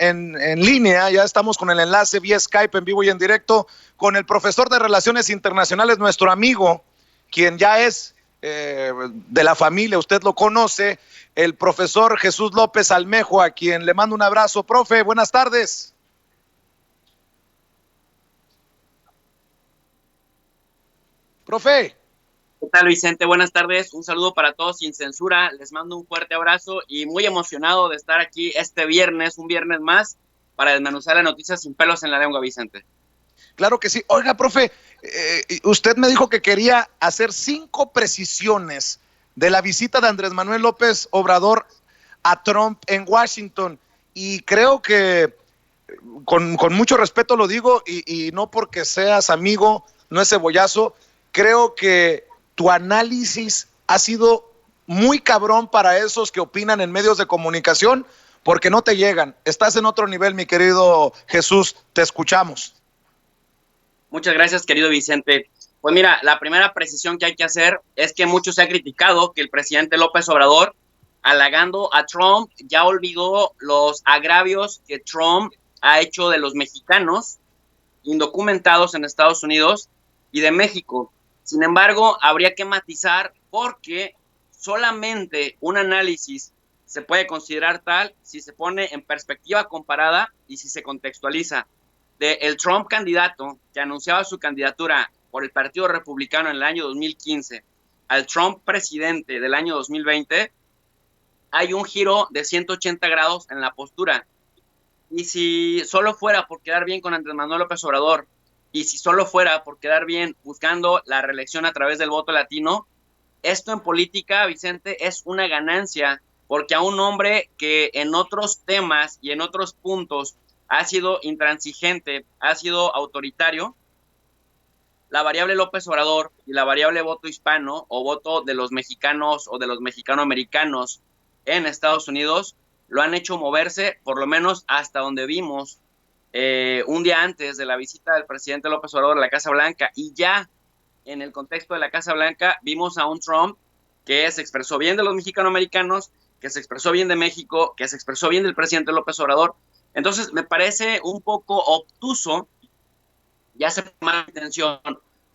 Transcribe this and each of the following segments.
en línea, ya estamos con el enlace vía Skype en vivo y en directo con el profesor de Relaciones Internacionales, nuestro amigo, quien ya es de la familia, usted lo conoce, el profesor Jesús López Almejo, a quien le mando un abrazo. Profe, buenas tardes. Profe. ¿Qué tal, Vicente? Buenas tardes. Un saludo para todos sin censura. Les mando un fuerte abrazo y muy emocionado de estar aquí este viernes, un viernes más, para desmenuzar las noticias sin pelos en la lengua, Vicente. Claro que sí. Oiga, profe, usted me dijo que quería hacer 5 precisiones de la visita de Andrés Manuel López Obrador a Trump en Washington. Y creo que con mucho respeto lo digo, y no porque seas amigo, no es cebollazo, creo que tu análisis ha sido muy cabrón para esos que opinan en medios de comunicación, porque no te llegan. Estás en otro nivel, mi querido Jesús, te escuchamos. Muchas gracias, querido Vicente. Pues mira, la primera precisión que hay que hacer es que mucho se ha criticado que el presidente López Obrador, halagando a Trump, ya olvidó los agravios que Trump ha hecho de los mexicanos indocumentados en Estados Unidos y de México. Sin embargo, habría que matizar porque solamente un análisis se puede considerar tal si se pone en perspectiva comparada y si se contextualiza. El Trump candidato que anunciaba su candidatura por el Partido Republicano en el año 2015 al Trump presidente del año 2020, hay un giro de 180 grados en la postura. Y si solo fuera por quedar bien con Andrés Manuel López Obrador, y si solo fuera por quedar bien buscando la reelección a través del voto latino, esto en política, Vicente, es una ganancia, porque a un hombre que en otros temas y en otros puntos ha sido intransigente, ha sido autoritario, la variable López Obrador y la variable voto hispano o voto de los mexicanos o de los mexicanoamericanos en Estados Unidos lo han hecho moverse, por lo menos hasta donde vimos un día antes de la visita del presidente López Obrador a la Casa Blanca, y ya en el contexto de la Casa Blanca vimos a un Trump que se expresó bien de los mexicanoamericanos, que se expresó bien de México, que se expresó bien del presidente López Obrador. Entonces me parece un poco obtuso, ya sea por mala intención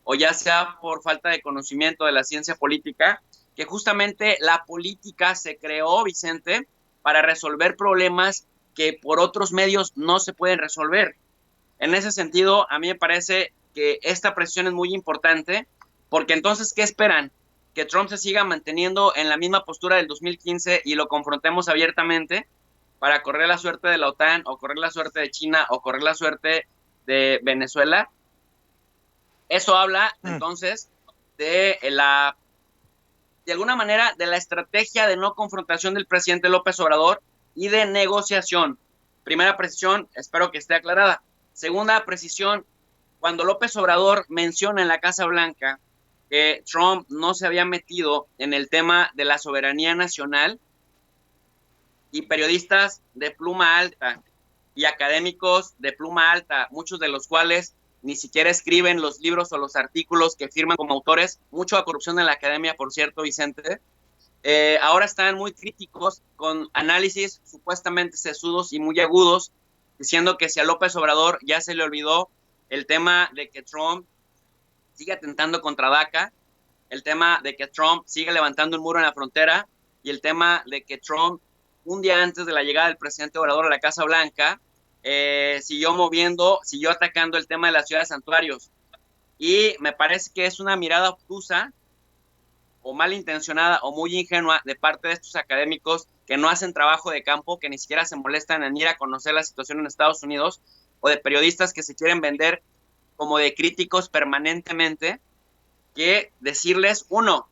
o ya sea por falta de conocimiento de la ciencia política, que justamente la política se creó, Vicente, para resolver problemas que por otros medios no se pueden resolver. En ese sentido, a mí me parece que esta presión es muy importante, porque entonces, ¿qué esperan? ¿Que Trump se siga manteniendo en la misma postura del 2015 y lo confrontemos abiertamente para correr la suerte de la OTAN o correr la suerte de China o correr la suerte de Venezuela? Eso habla entonces de alguna manera, de la estrategia de no confrontación del presidente López Obrador y de negociación. Primera precisión, espero que esté aclarada. Segunda precisión, cuando López Obrador menciona en la Casa Blanca que Trump no se había metido en el tema de la soberanía nacional, y periodistas de pluma alta y académicos de pluma alta, muchos de los cuales ni siquiera escriben los libros o los artículos que firman como autores, mucha corrupción en la academia, por cierto, Vicente, ahora están muy críticos con análisis supuestamente sesudos y muy agudos, diciendo que si a López Obrador ya se le olvidó el tema de que Trump sigue atentando contra DACA, el tema de que Trump sigue levantando un muro en la frontera y el tema de que Trump, un día antes de la llegada del presidente Obrador a la Casa Blanca, siguió atacando el tema de las ciudades santuarios. Y me parece que es una mirada obtusa o malintencionada o muy ingenua de parte de estos académicos que no hacen trabajo de campo, que ni siquiera se molestan en ir a conocer la situación en Estados Unidos, o de periodistas que se quieren vender como de críticos permanentemente, que decirles, uno,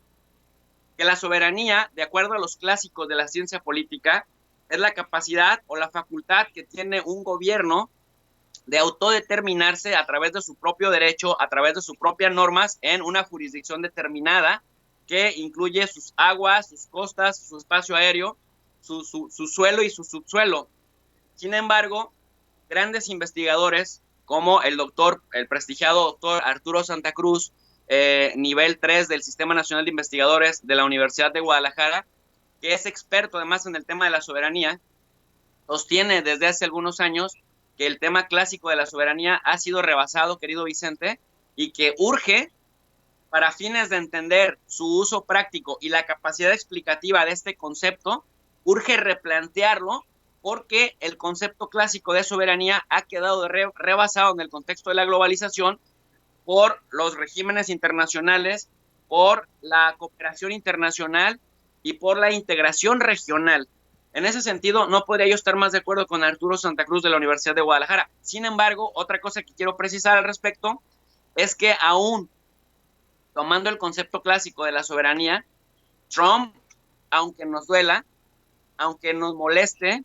que la soberanía, de acuerdo a los clásicos de la ciencia política, es la capacidad o la facultad que tiene un gobierno de autodeterminarse a través de su propio derecho, a través de sus propias normas, en una jurisdicción determinada que incluye sus aguas, sus costas, su espacio aéreo, su suelo y su subsuelo. Sin embargo, grandes investigadores como el prestigiado doctor Arturo Santa Cruz, nivel 3 del Sistema Nacional de Investigadores de la Universidad de Guadalajara, que es experto además en el tema de la soberanía, sostiene desde hace algunos años que el tema clásico de la soberanía ha sido rebasado, querido Vicente, y que urge, para fines de entender su uso práctico y la capacidad explicativa de este concepto, urge replantearlo porque el concepto clásico de soberanía ha quedado rebasado en el contexto de la globalización por los regímenes internacionales, por la cooperación internacional y por la integración regional. En ese sentido, no podría yo estar más de acuerdo con Arturo Santa Cruz de la Universidad de Guadalajara. Sin embargo, otra cosa que quiero precisar al respecto es que aún tomando el concepto clásico de la soberanía, Trump, aunque nos duela, aunque nos moleste,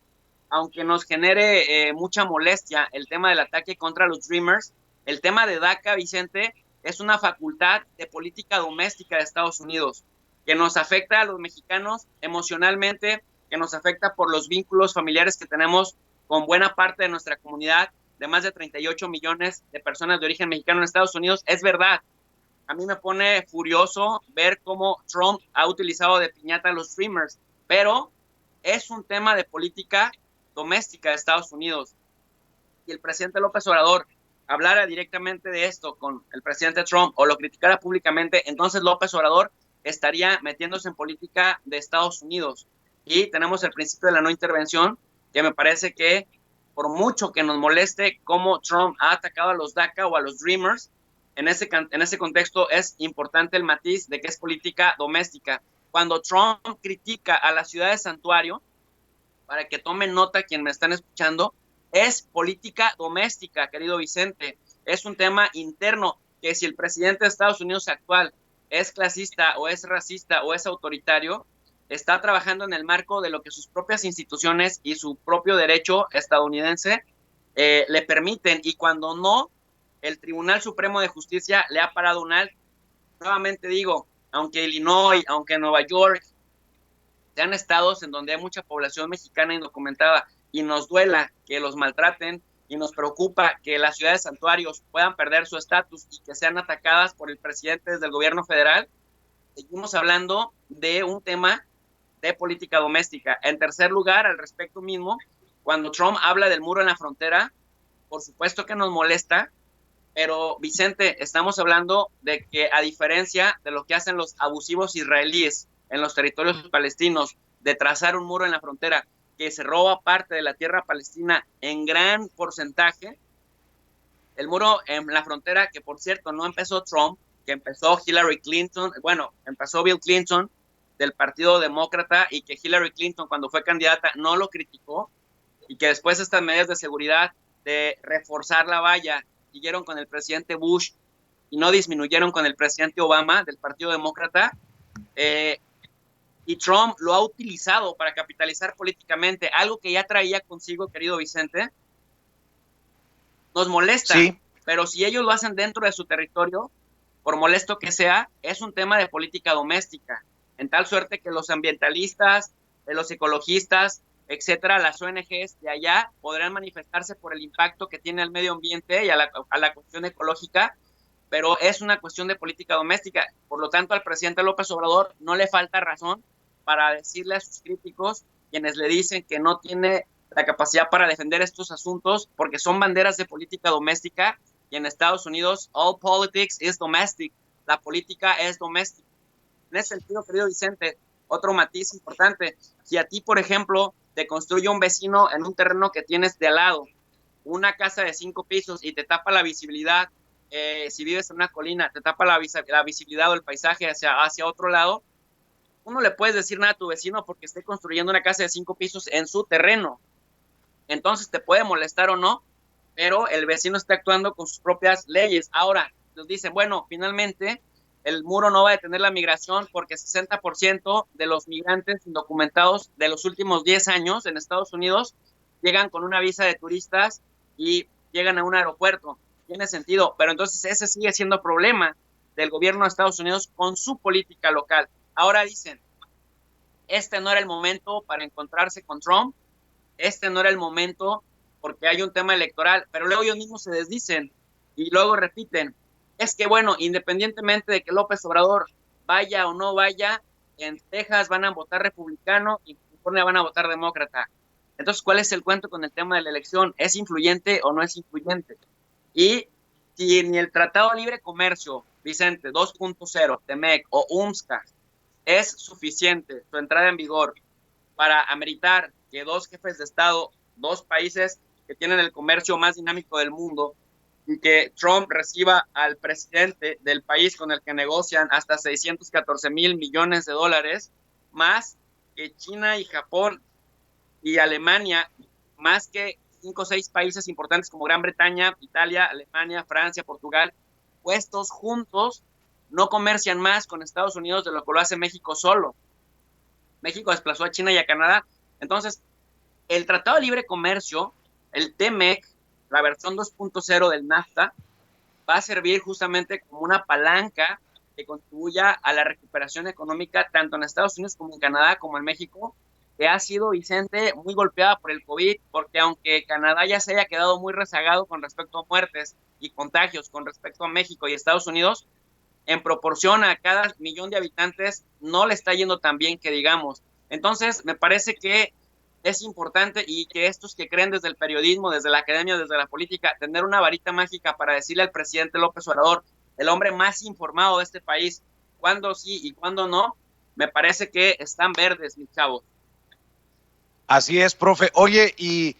aunque nos genere mucha molestia el tema del ataque contra los Dreamers, el tema de DACA, Vicente, es una facultad de política doméstica de Estados Unidos que nos afecta a los mexicanos emocionalmente, que nos afecta por los vínculos familiares que tenemos con buena parte de nuestra comunidad de más de 38 millones de personas de origen mexicano en Estados Unidos. Es verdad, a mí me pone furioso ver cómo Trump ha utilizado de piñata a los Dreamers, pero es un tema de política doméstica de Estados Unidos. Y el presidente López Obrador hablara directamente de esto con el presidente Trump o lo criticara públicamente, entonces López Obrador estaría metiéndose en política de Estados Unidos. Y tenemos el principio de la no intervención, que me parece que por mucho que nos moleste cómo Trump ha atacado a los DACA o a los Dreamers, en ese contexto es importante el matiz de que es política doméstica. Cuando Trump critica a la ciudad de Santuario, para que tomen nota quien me están escuchando, es política doméstica, querido Vicente. Es un tema interno que si el presidente de Estados Unidos actual es clasista o es racista o es autoritario, está trabajando en el marco de lo que sus propias instituciones y su propio derecho estadounidense le permiten. Y cuando no, el Tribunal Supremo de Justicia le ha parado un alto. Nuevamente digo, aunque Illinois, aunque Nueva York, sean estados en donde hay mucha población mexicana indocumentada y nos duela que los maltraten y nos preocupa que las ciudades santuarios puedan perder su estatus y que sean atacadas por el presidente desde el gobierno federal, seguimos hablando de un tema de política doméstica. En tercer lugar, al respecto mismo, cuando Trump habla del muro en la frontera, por supuesto que nos molesta, pero Vicente, estamos hablando de que a diferencia de lo que hacen los abusivos israelíes en los territorios palestinos, de trazar un muro en la frontera que se roba parte de la tierra palestina en gran porcentaje, el muro en la frontera, que por cierto no empezó Trump, que empezó Hillary Clinton, bueno, empezó Bill Clinton del Partido Demócrata y que Hillary Clinton cuando fue candidata no lo criticó y que después estas medidas de seguridad de reforzar la valla siguieron con el presidente Bush y no disminuyeron con el presidente Obama del Partido Demócrata, y Trump lo ha utilizado para capitalizar políticamente, algo que ya traía consigo, querido Vicente, nos molesta, sí, pero si ellos lo hacen dentro de su territorio, por molesto que sea, es un tema de política doméstica, en tal suerte que los ambientalistas, los ecologistas, etcétera, las ONGs de allá podrán manifestarse por el impacto que tiene al medio ambiente y a la cuestión ecológica, pero es una cuestión de política doméstica. Por lo tanto, al presidente López Obrador no le falta razón para decirle a sus críticos, quienes le dicen que no tiene la capacidad para defender estos asuntos, porque son banderas de política doméstica, y en Estados Unidos, all politics is domestic, la política es doméstica. En ese sentido, querido Vicente, otro matiz importante, si a ti, por ejemplo, te construye un vecino en un terreno que tienes de al lado, una casa de 5 pisos y te tapa la visibilidad, si vives en una colina, te tapa la visibilidad o el paisaje hacia otro lado, uno le puedes decir nada a tu vecino porque esté construyendo una casa de 5 pisos en su terreno. Entonces te puede molestar o no, pero el vecino está actuando con sus propias leyes. Ahora, nos dicen, bueno, finalmente el muro no va a detener la migración porque 60% de los migrantes indocumentados de los últimos 10 años en Estados Unidos llegan con una visa de turistas y llegan a un aeropuerto. Tiene sentido, pero entonces ese sigue siendo problema del gobierno de Estados Unidos con su política local. Ahora dicen, este no era el momento para encontrarse con Trump, este no era el momento porque hay un tema electoral, pero luego ellos mismos se desdicen y luego repiten, es que bueno, independientemente de que López Obrador vaya o no vaya, en Texas van a votar republicano y en California van a votar demócrata. Entonces, ¿cuál es el cuento con el tema de la elección? ¿Es influyente o no es influyente? Y si ni el Tratado de Libre Comercio, Vicente, 2.0, TEMEC o UMSCA es suficiente su entrada en vigor para ameritar que dos jefes de Estado, dos países que tienen el comercio más dinámico del mundo, y que Trump reciba al presidente del país con el que negocian hasta 614,000 millones de dólares, más que China y Japón y Alemania, más que 5 o 6 países importantes como Gran Bretaña, Italia, Alemania, Francia, Portugal, puestos juntos, no comercian más con Estados Unidos de lo que lo hace México solo. México desplazó a China y a Canadá. Entonces, el Tratado de Libre Comercio, el TEMEC, la versión 2.0 del NAFTA, va a servir justamente como una palanca que contribuya a la recuperación económica tanto en Estados Unidos como en Canadá como en México, que ha sido, Vicente, muy golpeada por el COVID, porque aunque Canadá ya se haya quedado muy rezagado con respecto a muertes y contagios con respecto a México y Estados Unidos, en proporción a cada millón de habitantes no le está yendo tan bien que digamos. Entonces, me parece que es importante y que estos que creen desde el periodismo, desde la academia, desde la política, tener una varita mágica para decirle al presidente López Obrador, el hombre más informado de este país, cuándo sí y cuándo no, me parece que están verdes, mis chavos. Así es, profe. Oye, y